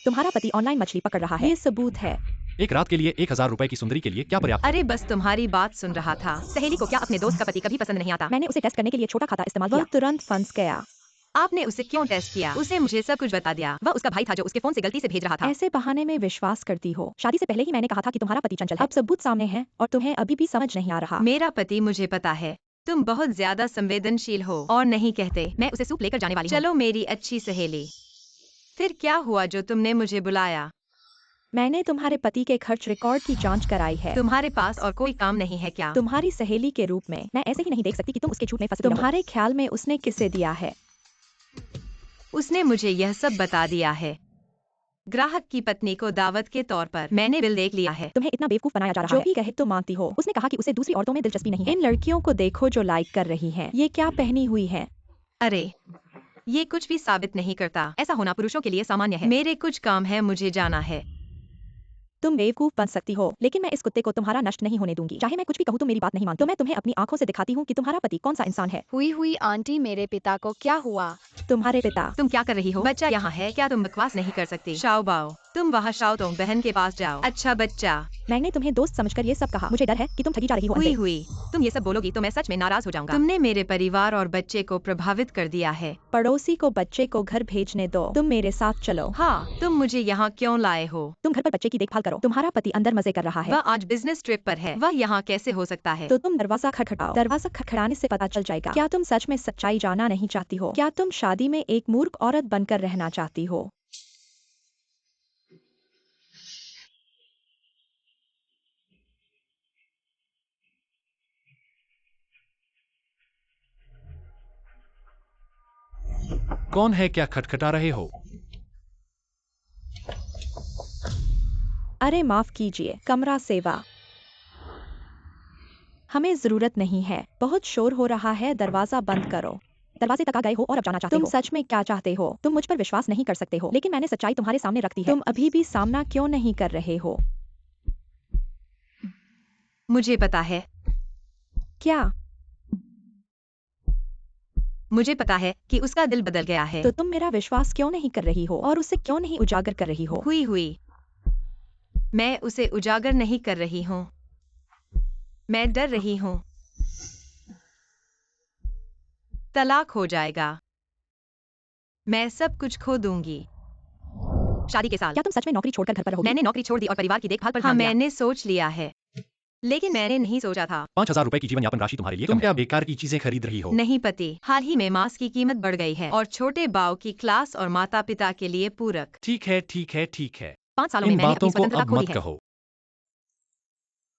तुम्हारा पति ऑनलाइन मछली पकड़ रहा है, ये सबूत है। एक रात के लिए 1000 रुपए की सुंदरी के लिए क्या पर्याप्त है? अरे बस तुम्हारी बात सुन रहा था। सहेली को क्या अपने दोस्त का पति कभी पसंद नहीं आता? मैंने उसे टेस्ट करने के लिए छोटा खाता इस्तेमाल किया, वह तुरंत फंस गया। आपने उसे क्यों टेस्ट किया? उसने मुझे सब कुछ बता दिया। वह उसका भाई था जो उसके फोन से गलती से भेज रहा था। ऐसे बहाने में विश्वास करती हो? शादी से पहले ही मैंने कहा था कि तुम्हारा पति चंचल है। अब सबूत सामने है और तुम्हें अभी भी समझ नहीं आ रहा। मेरा पति मुझे पता है। तुम बहुत ज्यादा संवेदनशील हो और नहीं कहते। मैं उसे सूप लेकर जाने वाली हूँ। चलो मेरी अच्छी सहेली। फिर क्या हुआ जो तुमने मुझे बुलाया? मैंने तुम्हारे पति के खर्च रिकॉर्ड की जांच कराई है। तुम्हारे पास और कोई काम नहीं है क्या? तुम्हारी सहेली के रूप में मैं ऐसे ही नहीं देख सकती कि तुम उसके झूठ में फंसी रहो। तुम्हारे ख्याल में उसने किसे दिया है? उसने मुझे यह सब बता दिया है। ग्राहक की पत्नी को दावत के तौर पर। मैंने बिल देख लिया है। तुम्हें इतना बेवकूफ बनाया जा रहा है। जो भी कहे तुम मानती हो। उसने कहा कि उसे दूसरी औरतों में दिलचस्पी नहीं है। इन लड़कियों को देखो जो लाइक कर रही हैं। ये क्या पहनी हुई है? अरे ये कुछ भी साबित नहीं करता। ऐसा होना पुरुषों के लिए सामान्य है। मेरे कुछ काम है, मुझे जाना है। तुम बेवकूफ बन सकती हो, लेकिन मैं इस कुत्ते को तुम्हारा नष्ट नहीं होने दूंगी। चाहे मैं कुछ भी कहूँ तुम मेरी बात नहीं मानती। तो मैं तुम्हें अपनी आंखों से दिखाती हूँ कि तुम्हारा पति कौन सा इंसान है। हुई आंटी, मेरे पिता को क्या हुआ? तुम्हारे पिता? तुम क्या कर रही हो? बच्चा यहाँ है क्या? तुम बकवास नहीं कर सकती। शाओ बाओ, तुम वहाँ शाओ तुम बहन के पास जाओ। अच्छा बच्चा। मैंने तुम्हें दोस्त समझकर ये सब कहा। मुझे डर है कि तुम ठगी जा रही हो। हुई तुम ये सब बोलोगी तो मैं सच में नाराज हो जाऊंगा। तुमने मेरे परिवार और बच्चे को प्रभावित कर दिया है। पड़ोसी को बच्चे को घर भेजने दो। तुम मेरे साथ चलो। हाँ, तुम मुझे यहाँ क्यों लाए हो? तुम घर पर बच्चे की देखभाल करो। तुम्हारा पति अंदर मजे कर रहा है। वह आज बिजनेस ट्रिप पर है। वह यहाँ कैसे हो सकता है? तो तुम दरवाजा खटखटाओ। दरवाजा खटखटाने से पता चल जाएगा। क्या तुम सच में सच्चाई जानना नहीं चाहती हो? क्या तुम शादी में एक मूर्ख औरत बनकर रहना चाहती हो? कौन है? क्या खटखटा रहे हो? अरे माफ कीजिए, कमरा सेवा। हमें जरूरत नहीं है। बहुत शोर हो रहा है, दरवाजा बंद करो। दरवाजे तक आ गए हो और अब जाना चाहते हो। तुम सच में क्या चाहते हो? तुम मुझ पर विश्वास नहीं कर सकते हो, लेकिन मैंने सच्चाई तुम्हारे सामने रख दी है। तुम अभी भी सामना क्यों नहीं कर रहे हो? मुझे पता है। क्या? मुझे पता है कि उसका दिल बदल गया है। तो तुम मेरा विश्वास क्यों नहीं कर रही हो और उसे क्यों नहीं उजागर कर रही हो? हुई मैं उसे उजागर नहीं कर रही हूँ। मैं डर रही हूँ तलाक हो जाएगा। मैं सब कुछ खो दूंगी। शादी के साल। क्या तुम सच में नौकरी छोड़कर घर पर रहोगी? मैंने नौकरी छोड़ दी और परिवार की देखभाल पर ध्यान दिया। मैंने सोच लिया है, लेकिन मैंने नहीं सोचा था। 5000 रुपए की जीवन यापन राशि तुम्हारे लिए तुम क्या बेकार की चीजें खरीद रही हो? नहीं पति, हाल ही में मांस की कीमत बढ़ गई है और छोटे बाव की क्लास और माता पिता के लिए पूरक। ठीक है 5 सालों में इन मैंने बातों अपनी को स्वतंत्रता अब खो दी मत है। कहो।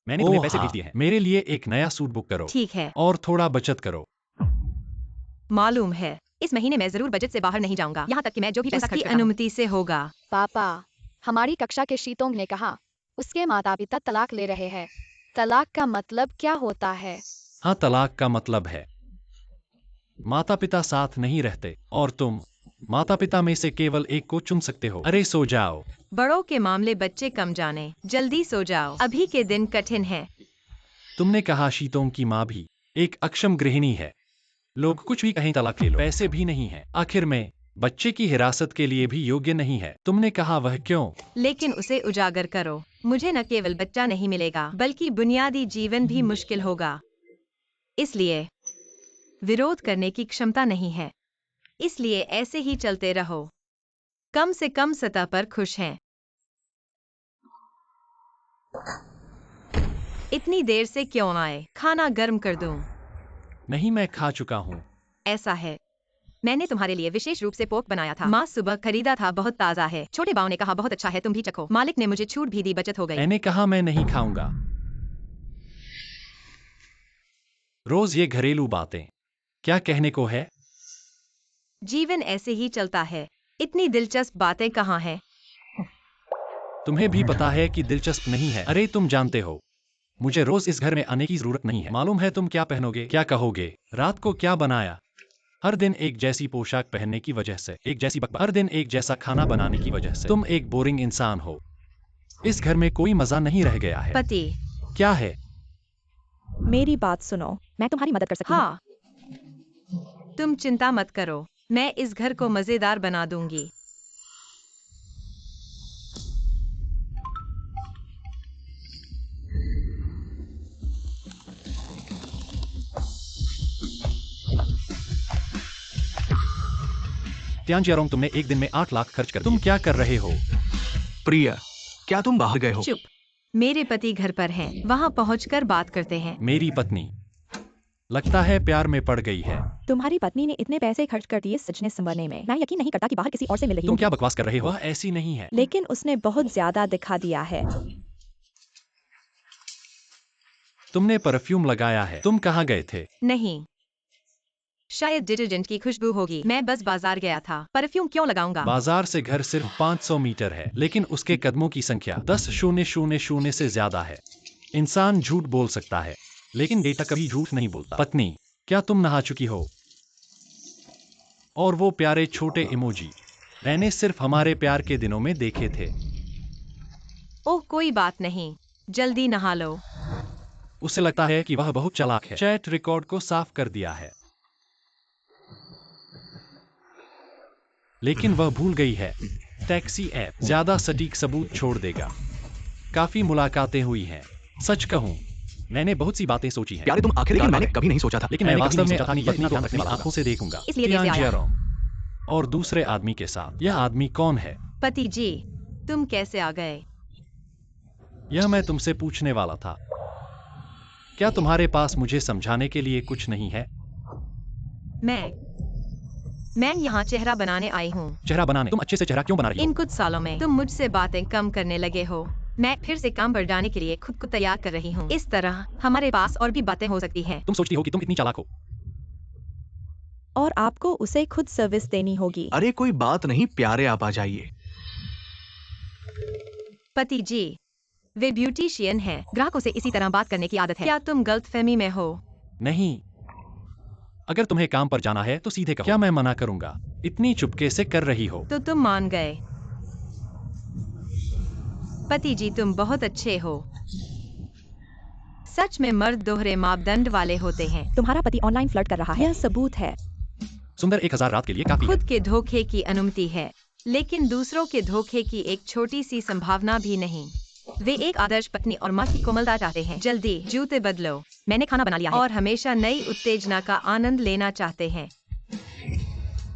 मैंने तुम्हें पैसे भेज दिए हैं। मेरे लिए एक नया सूट बुक करो। ठीक है। और थोड़ा बचत करो। मालूम है, इस महीने मैं जरूर बजट से बाहर नहीं जाऊंगा, यहाँ तक कि मैं जो भी पैसा खर्च करता हूं, अनुमति से होगा। पापा, हमारी कक्षा के शीतोंग ने कहा उसके माता पिता तलाक ले रहे हैं। तलाक का मतलब क्या होता है? हाँ, तलाक का मतलब है माता पिता साथ नहीं रहते और तुम माता पिता में से केवल एक को चुन सकते हो। अरे सो जाओ। बड़ों के मामले बच्चे कम जाने। जल्दी सो जाओ, अभी के दिन कठिन है। तुमने कहा शीतों की माँ भी एक अक्षम गृहिणी है। लोग कुछ भी कहें, तलाक ले लो। पैसे भी नहीं है। आखिर में बच्चे की हिरासत के लिए भी योग्य नहीं है। तुमने कहा वह क्यों? लेकिन उसे उजागर करो। मुझे न केवल बच्चा नहीं मिलेगा बल्कि बुनियादी जीवन भी मुश्किल होगा। इसलिए विरोध करने की क्षमता नहीं है। इसलिए ऐसे ही चलते रहो। कम से कम सतह पर खुश हैं। इतनी देर से क्यों आए? खाना गर्म कर दूं? नहीं, मैं खा चुका हूँ। ऐसा है, मैंने तुम्हारे लिए विशेष रूप से पोर्क बनाया था। मांस सुबह खरीदा था, बहुत ताजा है। छोटे बाव ने कहा बहुत अच्छा है, तुम भी चखो। मालिक ने मुझे छूट भी दी, बचत हो गई। मैंने कहा मैं नहीं खाऊंगा। रोज ये घरेलू बातें। क्या कहने को है? जीवन ऐसे ही चलता है। इतनी दिलचस्प बातें कहाँ हैं? तुम्हें भी पता है कि दिलचस्प नहीं है। अरे तुम जानते हो, मुझे रोज इस घर में आने की जरूरत नहीं है। मालूम है तुम क्या पहनोगे, क्या कहोगे, रात को क्या बनाया। हर दिन एक जैसी पोशाक पहनने की वजह से, एक जैसी बकवास, हर दिन एक जैसा खाना बनाने की वजह से तुम एक बोरिंग इंसान हो। इस घर में कोई मजा नहीं रह गया है। पति, क्या है? मेरी बात सुनो, मैं तुम्हारी मदद कर सकती हूँ। हाँ, तुम चिंता मत करो, मैं इस घर को मजेदार बना दूंगी। त्यांजियारोंग, तुमने एक दिन में 8 लाख खर्च कर। तुम क्या कर रहे हो? प्रिया, क्या तुम बाहर गए हो? चुप। मेरे पति घर पर हैं, वहाँ पहुँचकर बात करते हैं। मेरी पत्नी लगता है प्यार में पड़ गई है। तुम्हारी पत्नी ने इतने पैसे खर्च कर दिए सजने संवरने में। मैं यकीन नहीं करता कि बाहर किसी और से मिल रही तुम होगी। क्या बकवास कर रहे हो? वह ऐसी नहीं है। लेकिन उसने बहुत ज्यादा दिखा दिया है। तुमने परफ्यूम लगाया है। तुम कहाँ गए थे? नहीं, शायद डिटर्जेंट की खुशबू होगी। मैं बस बाजार गया था। परफ्यूम क्यों लगाऊंगा? बाजार से घर सिर्फ 500 मीटर है, लेकिन उसके कदमों की संख्या 10,000 से ज्यादा है। इंसान झूठ बोल सकता है, लेकिन डेटा कभी झूठ नहीं बोलता। पत्नी, क्या तुम नहा चुकी हो? और वो प्यारे छोटे इमोजी मैंने सिर्फ हमारे प्यार के दिनों में देखे थे। ओह, कोई बात नहीं, जल्दी नहा लो। उसे लगता है कि वह बहुत चालाक है। चैट रिकॉर्ड को साफ कर दिया है, लेकिन वह भूल गई है। टैक्सी ऐप ज्यादा सटीक सबूत छोड़ देगा। काफी मुलाकातें हुई हैं। सच कहूं, मैंने बहुत सी बातें सोची हैं। प्यारे तुम आखिर लेकिन मैंने कभी नहीं सोचा था। लेकिन मैं वास्तव में अपनी पत्नी को अपनी आंखों से देखूंगा। इसलिए वैसे आया। त्यांजियारोंग और दूसरे आदमी के साथ। यह आदमी कौन है? पति जी, तुम कैसे आ गए? यह मैं तुमसे पूछने वाला था। क्या तुम्हारे पास मुझे समझाने के लिए कुछ नहीं है? मैं यहाँ चेहरा बनाने आई हूँ। चेहरा बनाने? तुम अच्छे से चेहरा क्यों बना रही हो? इन कुछ सालों में तुम मुझसे बातें कम करने लगे हो। मैं फिर से काम पर जाने के लिए खुद को तैयार कर रही हूँ। इस तरह हमारे पास और भी बातें हो सकती हैं। तुम सोचती हो कि तुम कितनी चालाक हो। और आपको उसे खुद सर्विस देनी होगी। अरे कोई बात नहीं प्यारे, आप आ जाइए। पति जी, वे ब्यूटिशियन हैं। ग्राहकों से इसी तरह बात करने की आदत है। क्या तुम गलतफहमी में हो? नहीं, अगर तुम्हें काम पर जाना है तो सीधे कहो। क्या मैं मना करूंगा? इतनी चुपके से कर रही हो। तो तुम मान गए। पति जी, तुम बहुत अच्छे हो। सच में मर्द दोहरे मापदंड वाले होते हैं। तुम्हारा पति ऑनलाइन फ्लर्ट कर रहा है, यह सबूत है। सुंदर 1000 रात के लिए काफी है। खुद के धोखे की अनुमति है, लेकिन दूसरों के धोखे की एक छोटी सी संभावना भी नहीं। वे एक आदर्श पत्नी और माँ की कोमलता चाहते हैं। जल्दी जूते बदलो, मैंने खाना बना लिया है। और हमेशा नई उत्तेजना का आनंद लेना चाहते हैं।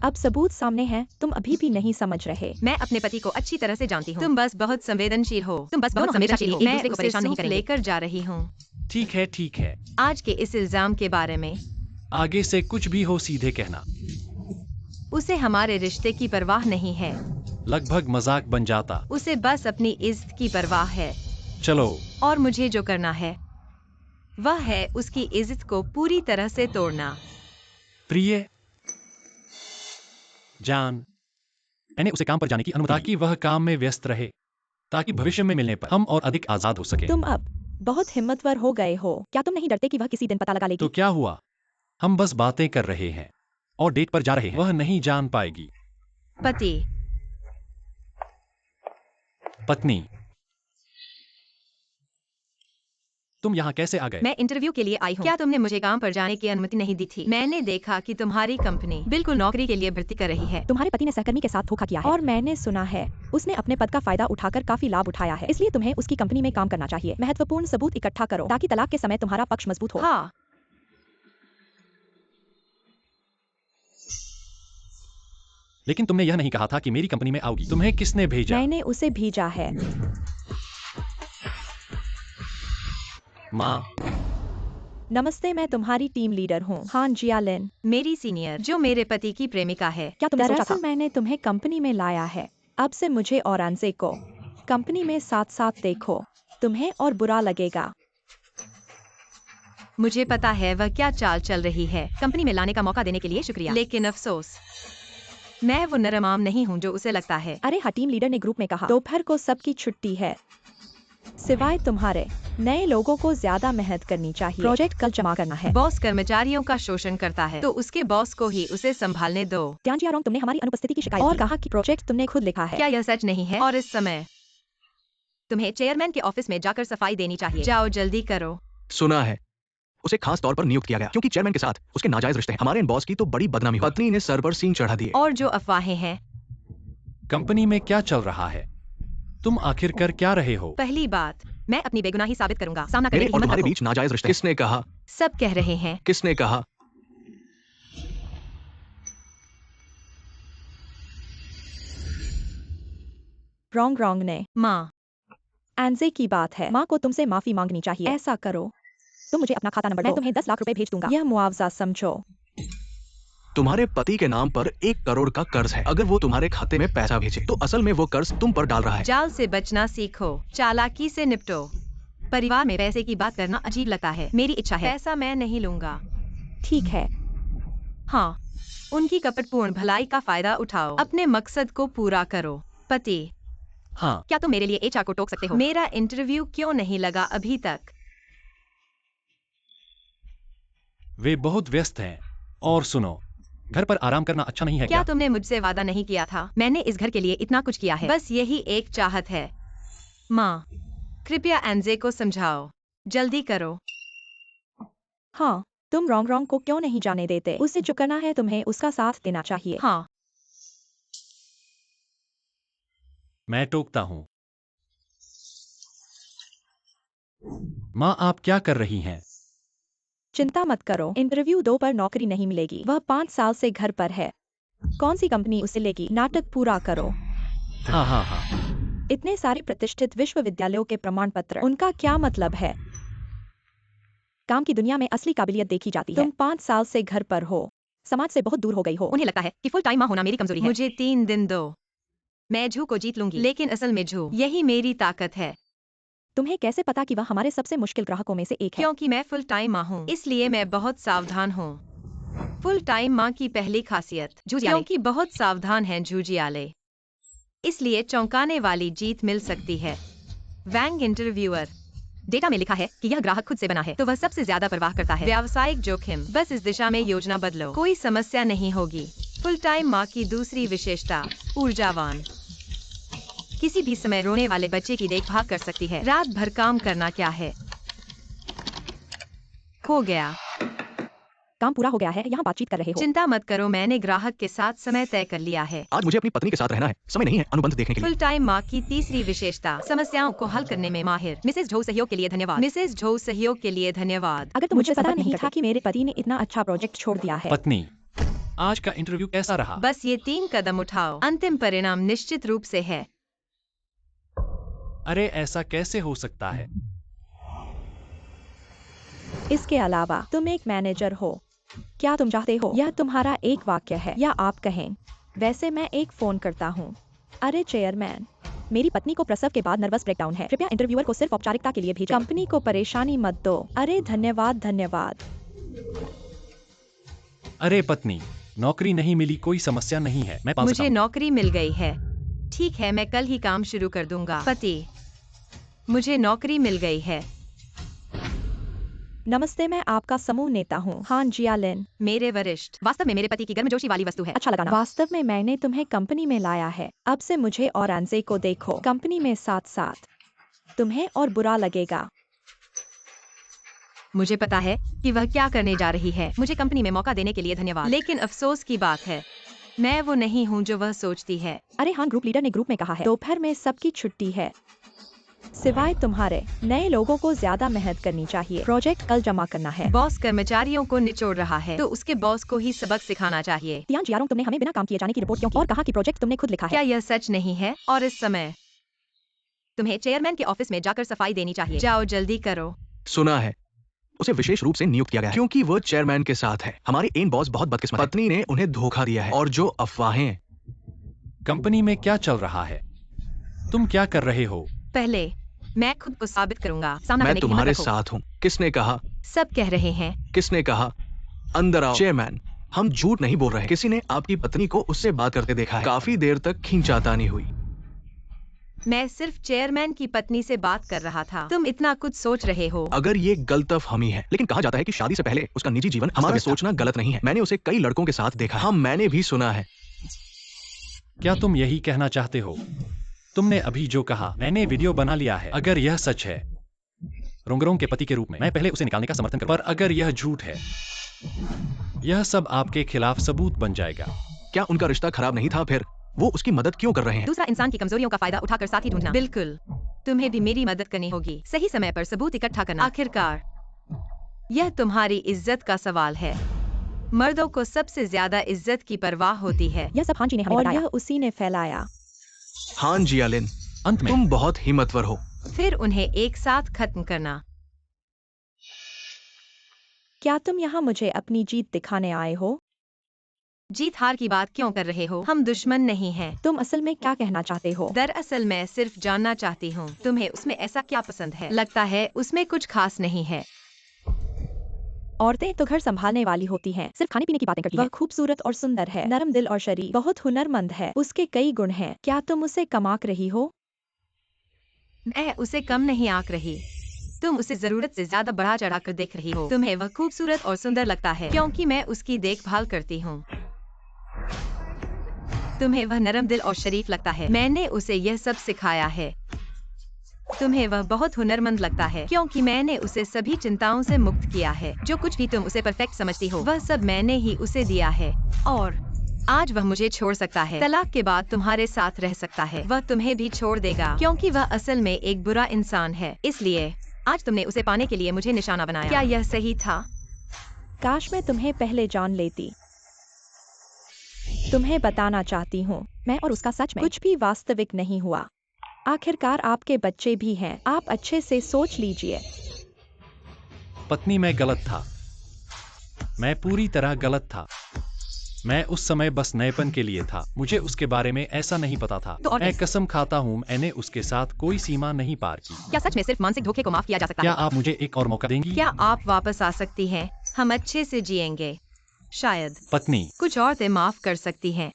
अब सबूत सामने है, तुम अभी भी नहीं समझ रहे। मैं अपने पति को अच्छी तरह से जानती हूँ। तुम बस बहुत संवेदनशील हो। मैं उसे सूप लेकर जा रही हूँ। ठीक है, ठीक है। आज के इस इल्जाम के बारे में आगे से कुछ भी हो सीधे कहना। उसे हमारे रिश्ते की परवाह नहीं है। लगभग मजाक बन जाता। उसे बस अपनी इज्जत की परवाह है। चलो। और मुझे जो करना है वह है उसकी इज्जत को पूरी तरह से तोड़ना। प्रिय जान, मैंने उसे काम पर जाने की अनुमति ताकि वह काम में व्यस्त रहे, ताकि भविष्य में मिलने पर हम और अधिक आजाद हो सके। तुम अब बहुत हिम्मतवर हो गए हो। क्या तुम नहीं डरते कि वह किसी दिन पता लगा लेगी? तो क्या हुआ? हम बस बातें कर रहे हैं और डेट पर जा रहे हैं। वह नहीं जान पाएगी। पति। पत्नी, तुम यहाँ कैसे आ गए? मैं इंटरव्यू के लिए आई हूँ। क्या तुमने मुझे काम पर जाने की अनुमति नहीं दी थी? मैंने देखा कि तुम्हारी कंपनी बिल्कुल नौकरी के लिए भर्ती कर रही है। तुम्हारे पति ने सहकर्मी के साथ धोखा किया है और मैंने सुना है उसने अपने पद का फायदा उठाकर काफी लाभ उठाया है। इसलिए तुम्हें उसकी कंपनी में काम करना चाहिए। महत्वपूर्ण सबूत इकट्ठा करो ताकि तलाक के समय तुम्हारा पक्ष मजबूत हो। हाँ, लेकिन तुमने यह नहीं कहा था कि मेरी कंपनी में आओगी। तुम्हें किसने भेजा? मैंने उसे भेजा है। माँ, नमस्ते, मैं तुम्हारी टीम लीडर हूँ। हाँ जियालिन। मेरी सीनियर जो मेरे पति की प्रेमिका है। क्या तुमने सोचा था? मैंने तुम्हें कंपनी में लाया है। अब से मुझे और अंसे को कंपनी में साथ साथ देखो, तुम्हें और बुरा लगेगा। मुझे पता है वह क्या चाल चल रही है। कंपनी में लाने का मौका देने के लिए शुक्रिया, लेकिन अफसोस मैं वो नरम आम नहीं हूँ जो उसे लगता है। अरे हाँ, टीम लीडर ने ग्रुप में कहा दोपहर को सबकी छुट्टी है सिवाय तुम्हारे। नए लोगों को ज्यादा मेहनत करनी चाहिए। प्रोजेक्ट कल जमा करना है। बॉस कर्मचारियों का शोषण करता है तो उसके बॉस को ही उसे संभालने दो। त्यांजियारोंग, तुमने हमारी अनुपस्थिति की शिकायत और कहा कि प्रोजेक्ट तुमने खुद लिखा है। क्या यह सच नहीं है? और इस समय तुम्हें चेयरमैन के ऑफिस में जाकर सफाई देनी चाहिए। जाओ जल्दी करो। सुना है उसे खास तौर पर नियुक्त किया गया क्योंकि चेयरमैन के साथ उसके नाजायज रिश्ते हैं। हमारे इन बॉस की तो बड़ी बदनामी हुई। पत्नी ने सर पर सींग चढ़ा दिए। और जो अफवाहें हैं। कंपनी में क्या चल रहा है? तुम आखिरकार क्या रहे हो? पहली बात, मैं अपनी बेगुनाही साबित करूंगा। सामना करने मेरे की और हिम्मत तुम्हारे रखो। बीच नाजायज रिश्ते। किसने कहा? सब कह रहे हैं। किसने कहा? रॉन्ग रॉन्ग ने। माँ, एंजे की बात है, माँ को तुमसे माफी मांगनी चाहिए। ऐसा करो, तुम मुझे अपना खाता नंबर दो, मैं तुम्हें 10 लाख रुपए भेज दूंगा। यह मुआवजा समझो। तुम्हारे पति के नाम पर 1 करोड़ का कर्ज है। अगर वो तुम्हारे खाते में पैसा भेजे तो असल में वो कर्ज तुम पर डाल रहा है। जाल से बचना सीखो, चालाकी से निपटो। परिवार में पैसे की बात करना अजीब लगता है। मेरी इच्छा है, पैसा मैं नहीं लूंगा। ठीक है, हाँ, उनकी कपटपूर्ण भलाई का फायदा उठाओ, अपने मकसद को पूरा करो। पति, हाँ, क्या तुम मेरे लिए एचआर को टोक सकते हो? मेरा इंटरव्यू क्यों नहीं लगा अभी तक? वे बहुत व्यस्त हैं। और सुनो, घर पर आराम करना अच्छा नहीं है क्या क्या? तुमने मुझसे वादा नहीं किया था? मैंने इस घर के लिए इतना कुछ किया है, बस यही एक चाहत है। माँ, कृपया एंजे को समझाओ, जल्दी करो। हाँ, तुम रॉन्ग रॉन्ग को क्यों नहीं जाने देते? उसे जो करना है तुम्हें उसका साथ देना चाहिए। हाँ, मैं टोकता हूँ। माँ, आप क्या कर रही हैं? चिंता मत करो, इंटरव्यू 2 पर नौकरी नहीं मिलेगी। वह 5 साल से घर पर है। कौन सी कंपनी उसे लेगी? नाटक पूरा करो। हाँ हाँ हाँ। इतने सारे प्रतिष्ठित विश्वविद्यालयों के प्रमाण पत्र, उनका क्या मतलब है? काम की दुनिया में असली काबिलियत देखी जाती है। तुम 5 साल से घर पर हो, समाज से बहुत दूर हो गई हो। उन्हें लगता है कि फुल टाइम माँ होना मेरी कमजोरी है। मुझे 3 दिन दो, मैं झू को जीत लूंगी। लेकिन असल में झू यही मेरी ताकत है। तुम्हें कैसे पता कि वह हमारे सबसे मुश्किल ग्राहकों में से एक है? क्योंकि मैं फुल टाइम माँ हूँ, इसलिए मैं बहुत सावधान हूँ। फुल टाइम माँ की पहली खासियत, जूझियाले। क्योंकि बहुत सावधान हैं जूझियाले, इसलिए चौंकाने वाली जीत मिल सकती है। वैंग इंटरव्यूअर, डेटा में लिखा है कि यह ग्राहक खुद से बना है, तो वह सबसे ज्यादा परवाह करता है। व्यावसायिक जोखिम, बस इस दिशा में योजना बदलो, कोई समस्या नहीं होगी। फुल टाइम माँ की दूसरी विशेषता, ऊर्जावान, किसी भी समय रोने वाले बच्चे की देखभाल कर सकती है। रात भर काम करना क्या है? हो गया, काम पूरा हो गया है, यहाँ बातचीत कर रहे हो। चिंता मत करो, मैंने ग्राहक के साथ समय तय कर लिया है। आज मुझे अपनी पत्नी के साथ रहना है, समय नहीं है अनुबंध देखने के लिए। फुल टाइम माँ की तीसरी विशेषता, समस्याओं को हल करने में माहिर। मिसेज झो सहयोग के लिए धन्यवाद। मिसेज झो सहयोग के लिए धन्यवाद। अगर तुम मुझे पता नहीं था कि मेरे पति ने इतना अच्छा प्रोजेक्ट छोड़ दिया है। पत्नी, आज का इंटरव्यू कैसा रहा? बस ये 3 कदम उठाओ, अंतिम परिणाम निश्चित रूप से है। अरे, ऐसा कैसे हो सकता है? इसके अलावा तुम एक मैनेजर हो। क्या तुम चाहते हो यह तुम्हारा एक वाक्य है या आप कहें, वैसे मैं एक फोन करता हूँ। अरे चेयरमैन, मेरी पत्नी को प्रसव के बाद नर्वस ब्रेकडाउन है, कृपया इंटरव्यूअर को सिर्फ औपचारिकता के लिए भेजें। कंपनी को परेशानी मत दो। अरे धन्यवाद धन्यवाद। अरे पत्नी, नौकरी नहीं मिली कोई समस्या नहीं है, मैं पास मुझे नौकरी मिल गई है। ठीक है, मैं कल ही काम शुरू कर दूंगा। पति, मुझे नौकरी मिल गई है। नमस्ते, मैं आपका समूह नेता हूँ। हाँ जियालिन, मेरे वरिष्ठ, वास्तव में मेरे पति की गर्मजोशी वाली वस्तु है। अच्छा लगा ना? वास्तव में मैंने तुम्हें कंपनी में लाया है। अब से मुझे और एंजे को देखो कंपनी में साथ साथ। तुम्हें और बुरा लगेगा। मुझे पता है कि वह क्या करने जा रही है। मुझे कंपनी में मौका देने के लिए धन्यवाद। लेकिन अफसोस की बात है, मैं वो नहीं हूँ जो वह सोचती है। अरे हाँ, ग्रुप लीडर ने ग्रुप में कहा है दोपहर में सबकी छुट्टी है, सिवाय तुम्हारे। नए लोगों को ज्यादा मेहनत करनी चाहिए, प्रोजेक्ट कल जमा करना है। बॉस कर्मचारियों को निचोड़ रहा है, तो उसके बॉस को ही सबक सिखाना चाहिए। तियान जियारोंग, तुमने हमें बिना काम किए जाने की रिपोर्ट क्यों की और कहा कि प्रोजेक्ट तुमने खुद लिखा है? क्या यह सच नहीं है? और इस समय तुम्हें चेयरमैन के ऑफिस में जाकर सफाई देनी चाहिए। जाओ जल्दी करो। सुना है, उसे विशेष रूप से नियुक्त किया गया है क्योंकि वो चेयरमैन के साथ है। हमारे इन बॉस बहुत बदकिस्मत है। पत्नी ने उन्हें धोखा दिया है और जो अफवाहें। कंपनी में क्या चल रहा है? तुम क्या कर रहे हो? पहले मैं खुद को साबित करूंगा। सामना मैं करने की हिम्मत तुम्हारे रखो। साथ हूँ। किसने कहा? सब कह रहे हैं। किसने कहा? अंदर आओ। चेयरमैन, हम झूठ नहीं बोल रहे। किसी ने आपकी पत्नी को उससे बात करते देखा है। काफी देर तक खींचातानी हुई। मैं सिर्फ चेयरमैन की पत्नी से बात कर रहा था। तुम इतना कुछ सोच रहे हो। अगर ये गलतफहमी है, लेकिन कहा जाता है कि शादी से पहले उसका निजी जीवन हमारा सोचना गलत नहीं है। मैंने उसे कई लड़कों के साथ देखा। हाँ, मैंने भी सुना है। क्या तुम यही कहना चाहते हो? तुमने अभी जो कहा, मैंने वीडियो बना लिया है। अगर यह सच है, रोंगरोंग के पति के रूप में मैं पहले उसे निकालने का समर्थन करूं। पर अगर यह झूठ है, यह सब आपके खिलाफ सबूत बन जाएगा। क्या उनका रिश्ता खराब नहीं था? फिर वो उसकी मदद क्यों कर रहे हैं? दूसरा इंसान की कमजोरियों का फायदा उठाकर साथी ढूंढना। बिल्कुल, तुम्हें भी मेरी मदद करनी होगी। सही समय पर सबूत इकट्ठा करना। आखिरकार यह तुम्हारी इज्जत का सवाल है। मर्दों को सबसे ज्यादा इज्जत की परवाह होती है। यह सब हांजी ने हमें बताया और यह उसी ने फैलाया। हाँ जियालिन, अंत में तुम बहुत हिम्मतवर हो। फिर उन्हें एक साथ खत्म करना। क्या तुम यहाँ मुझे अपनी जीत दिखाने आए हो? जीत हार की बात क्यों कर रहे हो? हम दुश्मन नहीं हैं। तुम असल में क्या कहना चाहते हो? दरअसल मैं सिर्फ जानना चाहती हूँ तुम्हें उसमें ऐसा क्या पसंद है। लगता है उसमें कुछ खास नहीं है। औरतें तो घर संभालने वाली होती हैं, सिर्फ खाने पीने की बातें करती हैं। वह खूबसूरत और सुंदर है, नरम दिल और शरीर, बहुत हुनरमंद है, उसके कई गुण हैं। क्या तुम उसे कम आंक रही हो? मैं उसे कम नहीं आंक रही। तुम उसे जरूरत से ज्यादा बढ़ा चढ़ाकर देख रही हो। तुम्हें वह खूबसूरत और सुंदर लगता है क्योंकि मैं उसकी देखभाल करती हूँ। तुम्हें वह नरम दिल और शरीफ लगता है। मैंने उसे यह सब सिखाया है। तुम्हें वह बहुत हुनरमंद लगता है क्योंकि मैंने उसे सभी चिंताओं से मुक्त किया है। जो कुछ भी तुम उसे परफेक्ट समझती हो वह सब मैंने ही उसे दिया है। और आज वह मुझे छोड़ सकता है। तलाक के बाद तुम्हारे साथ रह सकता है। वह तुम्हें भी छोड़ देगा क्योंकि वह असल में एक बुरा इंसान है। इसलिए आज तुमने उसे पाने के लिए मुझे निशाना बनाया। क्या यह सही था? काश मैं तुम्हें पहले जान लेती। तुम्हें बताना चाहती हूँ, मैं और उसका सच में कुछ भी वास्तविक नहीं हुआ। आखिरकार आपके बच्चे भी हैं, आप अच्छे से सोच लीजिए। पत्नी, मैं गलत था। मैं पूरी तरह गलत था। मैं उस समय बस नएपन के लिए था। मुझे उसके बारे में ऐसा नहीं पता था। तो और मैं कैसे? कसम खाता हूँ मैंने उसके साथ कोई सीमा नहीं पार की। क्या सच में सिर्फ मानसिक धोखे को माफ किया जा सकता क्या है? आप मुझे एक और मौका देंगी? क्या आप वापस आ सकती हैं? हम अच्छे से जिएंगे। शायद पत्नी, कुछ औरतें माफ कर सकती हैं।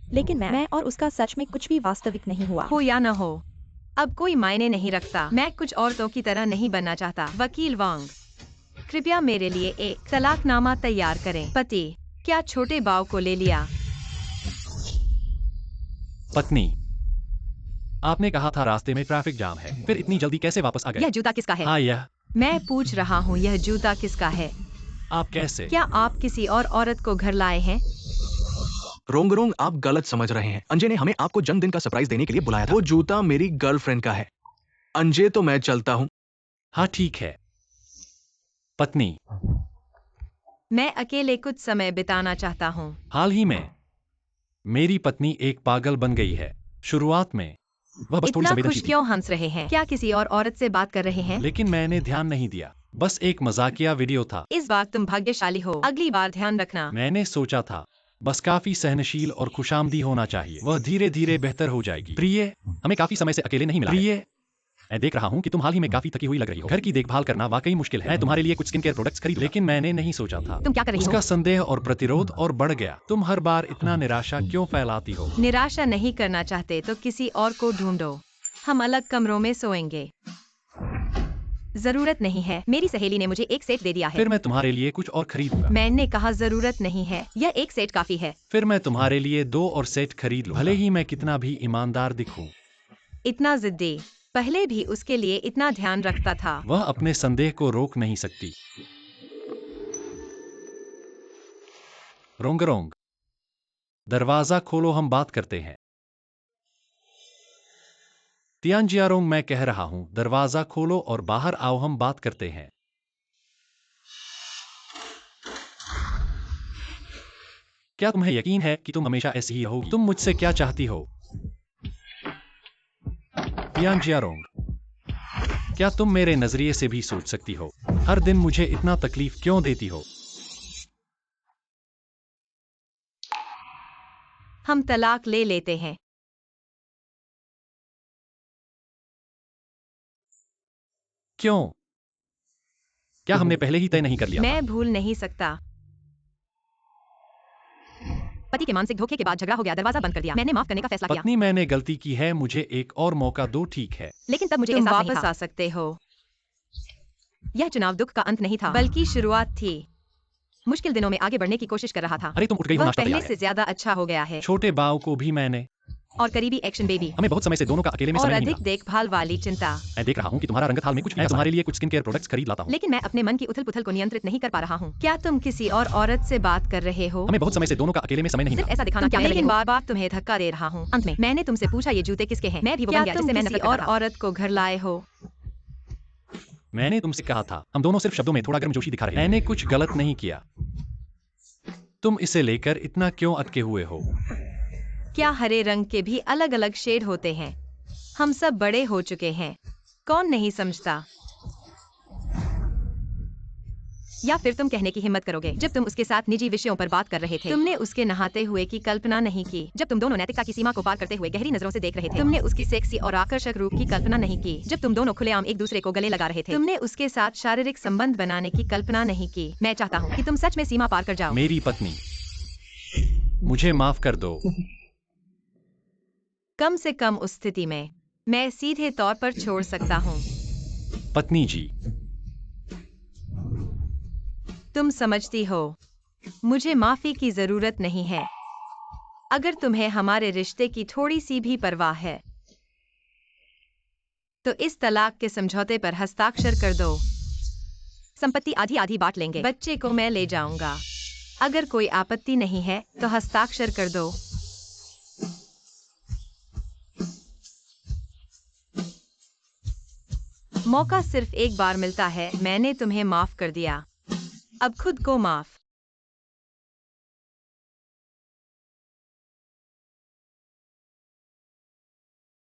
लेकिन मैं और उसका सच में कुछ भी वास्तविक नहीं हुआ। हो या न हो, अब कोई मायने नहीं रखता। मैं कुछ औरतों की तरह नहीं बनना चाहता। वकील वांग, कृपया मेरे लिए एक तलाकनामा तैयार करें। पति, क्या छोटे बाव को ले लिया? पत्नी, आपने कहा था रास्ते में ट्रैफिक जाम है, फिर इतनी जल्दी कैसे वापस आ यह गए? जूता किसका है? हाँ, यह मैं पूछ रहा हूँ, यह जूता किसका है? आप कैसे? क्या आप किसी और औरत को घर लाए हैं? रोंगरोंग, आप गलत समझ रहे हैं। अंजे ने हमें आपको जन्मदिन का सरप्राइज देने के लिए बुलाया था। वो जूता मेरी गर्लफ्रेंड का है। अंजे, तो मैं चलता हूँ। हाँ ठीक है। पत्नी, मैं अकेले कुछ समय बिताना चाहता हूँ। हाल ही में मेरी पत्नी एक पागल बन गई है। शुरुआत में वह बस थोड़ी इतना खुश संवेदनशील थी, क्यों हंस रहे हैं? क्या किसी और औरत से बात कर रहे हैं? लेकिन मैंने ध्यान नहीं दिया। बस एक मजाकिया वीडियो था। इस बार तुम भाग्यशाली हो। अगली बार ध्यान रखना। मैंने सोचा था बस काफी सहनशील और खुशामदी होना चाहिए। वह धीरे धीरे बेहतर हो जाएगी। प्रिय, हमें काफी समय से अकेले नहीं मिला है। प्रिय, मैं देख रहा हूँ कि तुम हाल ही में काफी थकी हुई लग रही हो। घर की देखभाल करना वाकई मुश्किल है। मैं तुम्हारे लिए कुछ स्किन केयर प्रोडक्ट्स खरीद, लेकिन मैंने नहीं सोचा था। तुम क्या कर रही उसका हो? संदेह और प्रतिरोध और बढ़ गया। तुम हर बार इतना निराशा क्यों फैलाती हो? निराशा नहीं करना चाहते तो किसी और को ढूंढो। हम अलग कमरों में सोएंगे। जरूरत नहीं है। मेरी सहेली ने मुझे एक सेट दे दिया है। फिर मैं तुम्हारे लिए कुछ और खरीदूंगा। मैंने कहा जरूरत नहीं है, यह एक सेट काफी है। फिर मैं तुम्हारे लिए 2 और सेट खरीद लूं। भले ही मैं कितना भी ईमानदार दिखूं। इतना जिद्दी, पहले भी उसके लिए इतना ध्यान रखता था। वह अपने संदेह को रोक नहीं सकती। रोंगरोंग, दरवाजा खोलो, हम बात करते हैं। तियानजियारोंग, मैं कह रहा हूं, दरवाजा खोलो और बाहर आओ, हम बात करते हैं। क्या तुम्हें यकीन है कि तुम हमेशा ऐसी ही रहोगी? तुम मुझसे क्या चाहती हो? तियानजियारोंग, क्या तुम मेरे नजरिए से भी सोच सकती हो? हर दिन मुझे इतना तकलीफ क्यों देती हो? हम तलाक ले लेते हैं। क्यों? क्या हमने पहले ही तय नहीं कर लिया था? मैं भूल नहीं सकता। पति के मानसिक धोखे के बाद झगड़ा हो गया, दरवाजा बंद कर दिया। मैंने माफ करने का फैसला किया। पत्नी, मैंने गलती की है, मुझे एक और मौका दो, ठीक है? लेकिन तब मुझे तुम एहसास नहीं वापस था। आ सकते हो। यह चुनाव दुख का अंत नहीं था, बल्कि शुरुआत थी। मुश्किल दिनों में आगे बढ़ने की कोशिश कर रहा था। अरे तुम उठ गई हो, वह नाश्ता पहले तैयार से है। ज्यादा अच्छा हो गया है। छोटे बाव को भी मैंने और करीबी एक्शन बेबी हमें बहुत समय से दोनों का अकेले में और समय नहीं अधिक मिला। देखभाल वाली चिंता। मैं देख रहा हूँ कि तुम्हारा रंगत हाल में कुछ भी। मैं तुम्हारे लिए कुछ स्किन केयर प्रोडक्ट्स खरीद लाता हूँ। लेकिन मैं अपने मन की उथल पुथल को नियंत्रित नहीं कर पा रहा हूँ। क्या तुम किसी और औरत से बात कर रहे हो? हमें बहुत समय से दोनों का अकेले में समय नहीं सिर्फ मिला। ऐसा दिखाना तुम क्या क्या? कर लेकिन रहे बार बार तुम्हें धक्का दे रहा हूँ। अंत में मैंने तुमसे पूछा ये जूते किसके हैं? मैं भी वो बन गया जिससे मैं नफरत करता था। और औरत को घर लाए हो? मैंने तुमसे कहा था, हम दोनों सिर्फ शब्दों में थोड़ा गर्मजोशी दिखा रहे हैं। मैंने कुछ गलत नहीं किया। तुम इसे लेकर इतना क्यों अटके हुए हो? क्या हरे रंग के भी अलग अलग शेड होते हैं? हम सब बड़े हो चुके हैं, कौन नहीं समझता? या फिर तुम कहने की हिम्मत करोगे जब तुम उसके साथ निजी विषयों पर बात कर रहे थे, तुमने उसके नहाते हुए की कल्पना नहीं की, जब तुम दोनों नैतिकता की सीमा को पार करते हुए गहरी नजरों से देख रहे थे, तुमने उसकी सेक्सी और आकर्षक रूप की कल्पना नहीं की, जब तुम दोनों खुलेआम एक दूसरे को गले लगा रहे थे, तुमने उसके साथ शारीरिक संबंध बनाने की कल्पना नहीं की। मैं चाहता हूँ कि तुम सच में सीमा पार कर जाओ। मेरी पत्नी, मुझे माफ कर दो। कम से कम उस स्थिति में मैं सीधे तौर पर छोड़ सकता हूँ। पत्नी जी, तुम समझती हो, मुझे माफी की जरूरत नहीं है। अगर तुम्हें हमारे रिश्ते की थोड़ी सी भी परवाह है, तो इस तलाक के समझौते पर हस्ताक्षर कर दो। संपत्ति आधी आधी बांट लेंगे। बच्चे को मैं ले जाऊंगा। अगर कोई आपत्ति नहीं है तो हस्ताक्षर कर दो। मौका सिर्फ एक बार मिलता है। मैंने तुम्हें माफ कर दिया, अब खुद को माफ